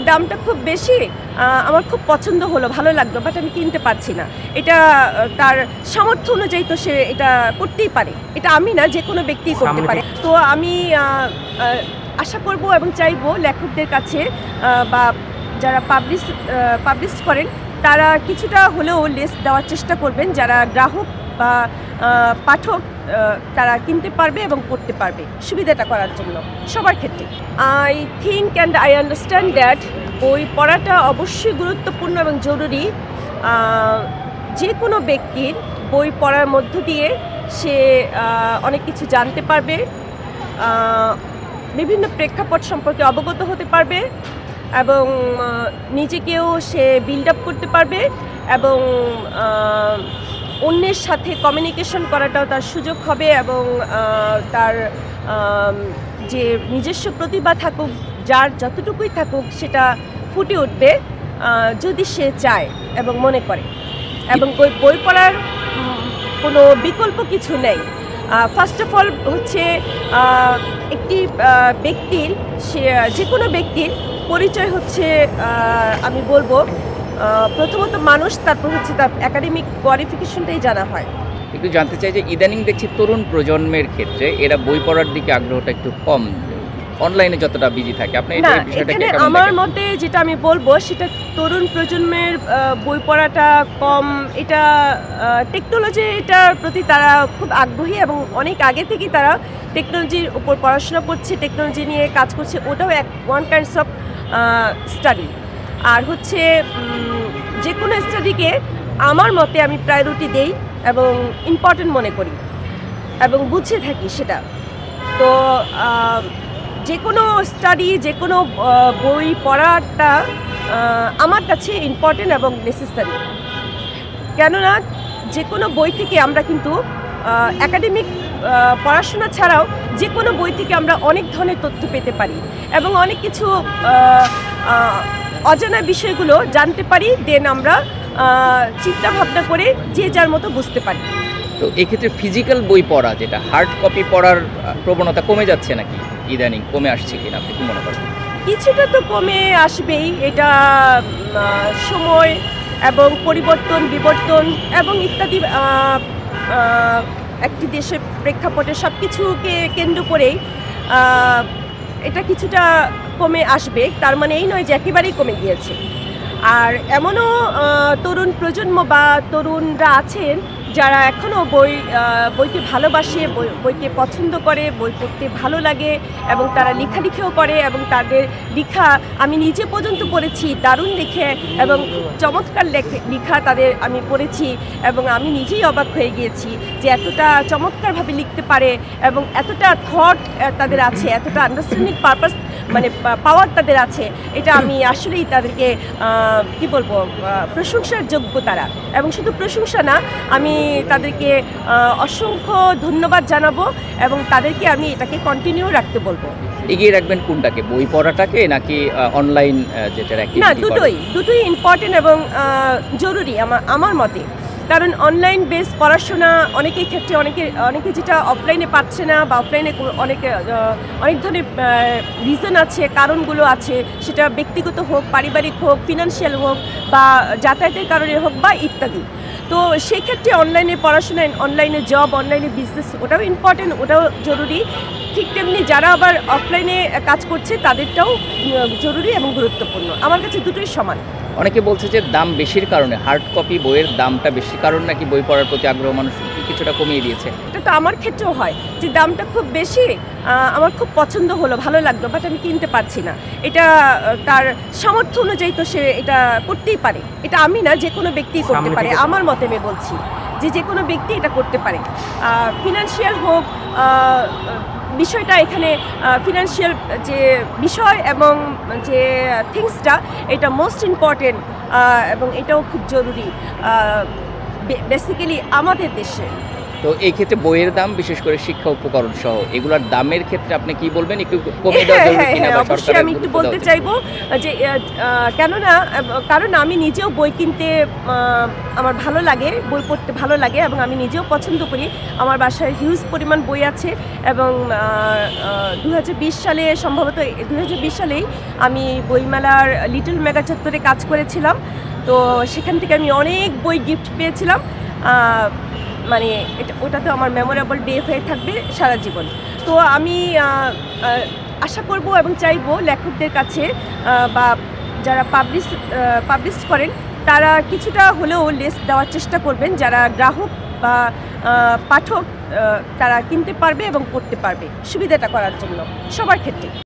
দামটা খুব বেশি, আমার খুব পছন্দ হলো, ভালো লাগলো, বাট আমি কিনতে পারছি না। এটা তার সামর্থ্য অনুযায়ী তো সে এটা করতেই পারে, এটা আমি না, যে কোনো ব্যক্তি করতে পারে। তো আমি আশা করব এবং চাইবো লেখকদের কাছে বা যারা পাবলিশ করেন তারা কিছুটা হলেও লেস দেওয়ার চেষ্টা করবেন, যারা গ্রাহক বা পাঠক তারা কিনতে পারবে এবং পড়তে পারবে, সুবিধাটা করার জন্য সবার ক্ষেত্রে। I think and I understand that বই পড়াটা অবশ্যই গুরুত্বপূর্ণ এবং জরুরি। যে কোনো ব্যক্তির বই পড়ার মধ্য দিয়ে সে অনেক কিছু জানতে পারবে, বিভিন্ন প্রেক্ষাপট সম্পর্কে অবগত হতে পারবে এবং নিজেকেও সে বিল্ড আপ করতে পারবে এবং অন্যের সাথে কমিউনিকেশন করাটাও তার সুযোগ হবে এবং তার যে নিজস্ব প্রতিভা থাকুক, যার যতটুকুই থাকুক, সেটা ফুটে উঠবে যদি সে চায় এবং মনে করে। এবং বই পড়ার কোনো বিকল্প কিছু নেই। ফার্স্ট অফ অল হচ্ছে একটি ব্যক্তির, সে যে কোনো ব্যক্তির পরিচয় হচ্ছে, আমি বলবো প্রথমত মানুষ, তারপর হচ্ছে তার একাডেমিক কোয়ালিফিকেশনটাই জানা হয়। একটু জানতে চাই যে ইদানিং দেখছি তরুণ প্রজন্মের ক্ষেত্রে এরা বই পড়ার দিকে আগ্রহটা একটু কম, অনলাইনে যতটা বিজি থাকে। আপনি না, এখানে আমার মতে যেটা আমি বলবো সেটা তরুণ প্রজন্মের বই পড়াটা কম, এটা টেকনোলজি, এটার প্রতি তারা খুব আগ্রহী এবং অনেক আগে থেকেই তারা টেকনোলজির উপর পড়াশোনা করছে, টেকনোলজি নিয়ে কাজ করছে, ওটাও ওয়ান কাইন্ডস অফ স্টাডি। আর হচ্ছে যে কোনো স্টাডিকে আমার মতে আমি প্রায়োরিটি দেই এবং ইম্পর্টেন্ট মনে করি এবং বুঝে থাকি সেটা। তো যে কোনো স্টাডি, যে কোনো বই পড়াটা আমার কাছে ইম্পর্টেন্ট এবং নেসেসারি। কেননা যে কোনো বই থেকে আমরা কিন্তু একাডেমিক পড়াশোনা ছাড়াও যে কোনো বই থেকে আমরা অনেক ধরনের তথ্য পেতে পারি এবং অনেক কিছু অজানা বিষয়গুলো জানতে পারি, দেন আমরা চিন্তা ভাবনা করে যে যার মতো বুঝতে পারি। তো এক্ষেত্রে ফিজিক্যাল বই পড়া, যেটা হার্ড কপি পড়ার প্রবণতা কমে যাচ্ছে নাকি, ইদানিং কমে আসছে কিনা, আপনি কি মনে করেন? কিছুটা তো কমে আসবেই, এটা সময় এবং পরিবর্তন, বিবর্তন এবং ইত্যাদি একটি দেশের প্রেক্ষাপটে সব কিছুকে কেন্দ্র করেই এটা কিছুটা কমে আসবে। তার মানে এই নয় যে একেবারেই কমে গিয়েছে। আর এমনও তরুণ প্রজন্ম বা তরুণরা আছেন যারা এখনও বইকে ভালোবাসে, বইকে পছন্দ করে, বই পড়তে ভালো লাগে এবং তারা লেখালেখিও করে এবং তাদের লেখা আমি নিজে পর্যন্ত পড়েছি, দারুণ লেখে এবং চমৎকার লেখা তাদের আমি পড়েছি এবং আমি নিজেই অবাক হয়ে গিয়েছি যে এতটা চমৎকারভাবে লিখতে পারে এবং এতটা থট তাদের আছে, এতটা আন্ডারস্ট্যান্ডিং পারপাস মানে পাওয়ার তাদের আছে। এটা আমি আসলেই তাদেরকে কি বলবো, প্রশংসার যোগ্য তারা। এবং শুধু প্রশংসা না, আমি তাদেরকে অসংখ্য ধন্যবাদ জানাবো এবং তাদেরকে আমি এটাকে কন্টিনিউ রাখতে বলবো। এগিয়ে রাখবেন কোনটাকে, বই পড়াটাকে নাকি অনলাইন যেটা? না, দুটোই ইম্পর্টেন্ট এবং জরুরি আমার মতে। কারণ অনলাইন বেস পড়াশোনা অনেকের ক্ষেত্রে অনেকে যেটা অফলাইনে পাচ্ছে না বা অফলাইনে অনেক ধরনের রিজন আছে, কারণগুলো আছে, সেটা ব্যক্তিগত হোক, পারিবারিক হোক, ফিনান্সিয়াল হোক বা যাতায়াতের কারণে হোক বা ইত্যাদি। তো সেক্ষেত্রে অনলাইনে পড়াশোনা, অনলাইনে জব, অনলাইনে বিজনেস, ওটাও ইম্পর্টেন্ট, ওটাও জরুরি। ঠিক তেমনি যারা আবার অফলাইনে কাজ করছে তাদেরটাও জরুরি এবং গুরুত্বপূর্ণ। আমার কাছে দুটোই সমান। অনেকে বলছে যে দাম বেশির কারণে, হার্ড কপি বইয়ের দামটা বেশি কারণ নাকি বই পড়ার প্রতি আগ্রহ মানুষ কিছুটা কমিয়ে দিয়েছে। এটা তো আমার ক্ষেত্রেও হয় যে দামটা খুব বেশি, আমার খুব পছন্দ হলো, ভালো লাগলো, বাট আমি কিনতে পারছি না। এটা তার সামর্থ্য অনুযায়ী তো সে এটা করতেই পারে, এটা আমি না, যে কোনো ব্যক্তি করতে পারে। আমার মতে আমি বলছি যে কোনো ব্যক্তি এটা করতে পারে, ফিনান্সিয়াল হোক। বিষয়টা এখানে ফিনান্সিয়াল যে বিষয় এবং যে থিংসটা, এটা মোস্ট ইম্পর্টেন্ট এবং এটাও খুব জরুরি বেসিক্যালি আমাদের দেশে। তো এই ক্ষেত্রে বইয়ের দাম, বিশেষ করে শিক্ষা উপকরণ সহ এগুলোর দামের ক্ষেত্রে আপনি কি বলবেন, একটু কমে দেওয়া জরুরি কিনা বা অবশ্যই সরকারের আমি একটু গুরুত্ব দেওয়া বলতে উচিত? চাইবো যে কারণ আমি নিজেও বই কিনতে আমার ভালো লাগে, বই পড়তে ভালো লাগে এবং আমি নিজেও পছন্দ করি। আমার বাসায় হিউজ পরিমাণ বই আছে এবং 2020 সালে সম্ভবত 2020 সালেই আমি বইমেলার লিটল মেগা চত্বরে কাজ করেছিলাম। তো সেখান থেকে আমি অনেক বই গিফট পেয়েছিলাম। মানে ওটা তো আমার মেমোরেবল ডে হয়ে থাকবে সারা জীবন। তো আমি আশা করব এবং চাইবো লেখকদের কাছে বা যারা পাবলিশ করেন তারা কিছুটা হলেও লেস দেওয়ার চেষ্টা করবেন, যারা গ্রাহক বা পাঠক তারা কিনতে পারবে এবং পড়তে পারবে, সুবিধাটা করার জন্য সবার ক্ষেত্রে।